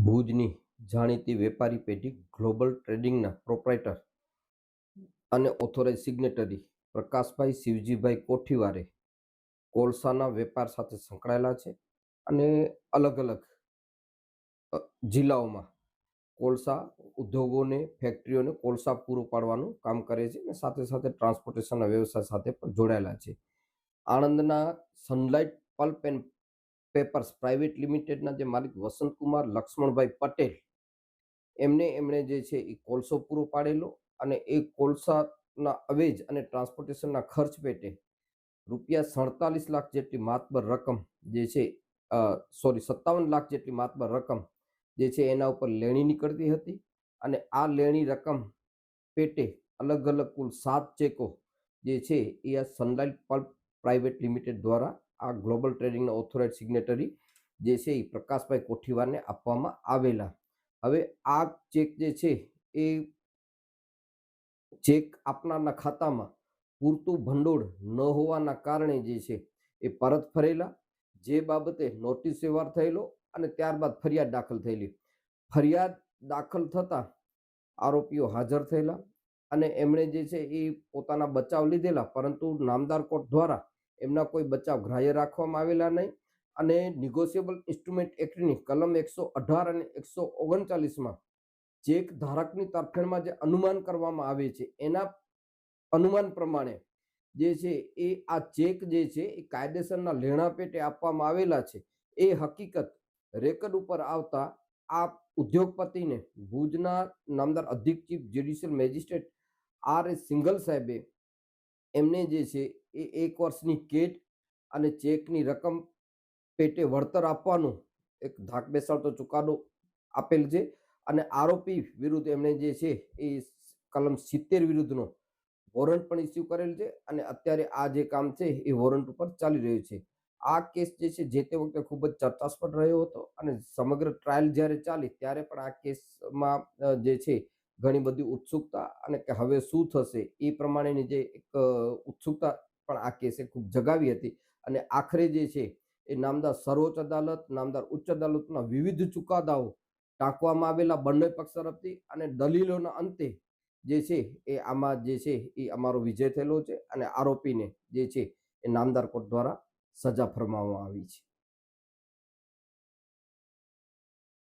ભુજની જાણીતી વેપારી પેઢી ગ્લોબલ ટ્રેડિંગના પ્રોપ્રાઇટર અને ઓથોરાઇઝ સિગ્નેટરી પ્રકાશભાઈ શિવજીભાઈ કોઠીવારે કોલસાના વેપાર સાથે સંકળાયેલા છે અને અલગ અલગ જિલ્લાઓમાં કોલસા ઉદ્યોગોને ફેક્ટરીઓને કોલસા પૂરું પાડવાનું કામ કરે છે અને સાથે સાથે ટ્રાન્સપોર્ટેશનના વ્યવસાય સાથે પણ જોડાયેલા છે. આણંદના Sunlight Pulp and Papers Private લિમિટેડના જે માલિક વસંતકુમાર લક્ષ્મણભાઈ પટેલ એમણે જે છે એ કોલસો પૂરો પાડેલો અને એ કોલસાના અવેજ અને ટ્રાન્સપોર્ટેશનના ખર્ચ પેટે ₹47 લાખ જેટલી માતબર રકમ જે છે 57 લાખ જેટલી માતબર રકમ જે છે એના ઉપર લેણી નીકળતી હતી અને આ લેણી રકમ પેટે અલગ અલગ કુલ 7 ચેકો જે છે એ આ સનલાઇટ પલ્પ પ્રાઇવેટ લિમિટેડ દ્વારા આ ગ્લોબલ ટ્રેડિંગના ઓથોરાઇઝ સિગ્નેટરી જે છે એ પ્રકાશભાઈ કોઠીવારને આપવામાં આવેલા. હવે આ ચેક જે છે એ ચેક આપનારના ખાતામાં પૂરતું ભંડોળ ન હોવાના કારણે જે છે એ પરત ફરેલા, જે બાબતે નોટિસ વ્યવહાર થયેલો અને ત્યારબાદ ફરિયાદ દાખલ થયેલી. ફરિયાદ દાખલ થતાં આરોપીઓ હાજર થયેલા અને એમણે જે છે એ પોતાના બચાવ લીધેલા, પરંતુ નામદાર કોર્ટ દ્વારા એમના કોઈ બચાવ ગ્રાહ્ય રાખવામાં આવેલા નહીં અને નિગોશિયેબલ ઇન્સ્ટ્રુમેન્ટ એક્ટની કલમ 118 અને 139માં ચેક ધારકની તરફેણમાં જે અનુમાન કરવામાં આવે છે એના અનુમાન પ્રમાણે જે છે એ આ ચેક જે છે એ કાયદેસરના લેણા પેટે આપવામાં આવેલા છે એ હકીકત રેકર્ડ ઉપર આવતા આ ઉદ્યોગપતિને ભુજના નામદાર અધિક chief judicial magistrate R.S. Singhal સાહેબે એમને જે છે એ 1 વર્ષની કેદ અને ચેકની રકમ પેટે વળતર આપવાનો એક ધાક બેસાડતો ચુકાદો આપેલ છે અને આરોપી વિરુદ્ધ એમણે જે છે એ કલમ 70 વિરુદ્ધનો વોરંટ પણ ઇસ્યુ કરેલ છે અને અત્યારે આ જે કામ છે એ વોરંટ ઉપર ચાલી રહ્યું છે. આ કેસ જે છે જે તે વખતે ખૂબ જ ચર્ચાસ્પદ રહ્યો હતો અને સમગ્ર ટ્રાયલ જ્યારે ચાલી ત્યારે પણ આ કેસમાં જે છે ઘણી બધી ઉત્સુકતા અને કે હવે શું થશે એ પ્રમાણેની જે એક ઉત્સુકતા પણ આ કેસે ખૂબ જગાવી હતી અને આખરે જે છે એ નામદાર સર્વોચ્ચ અદાલત, નામદાર ઉચ્ચ અદાલતના વિવિધ ચુકાદાઓ ટાંકવામાં આવેલા બંને પક્ષ તરફથી અને દલીલોના અંતે જે છે એ આમાં જે છે એ અમારો વિજય થયેલો છે અને આરોપીને જે છે એ નામદાર કોર્ટ દ્વારા સજા ફરમાવવામાં આવી છે.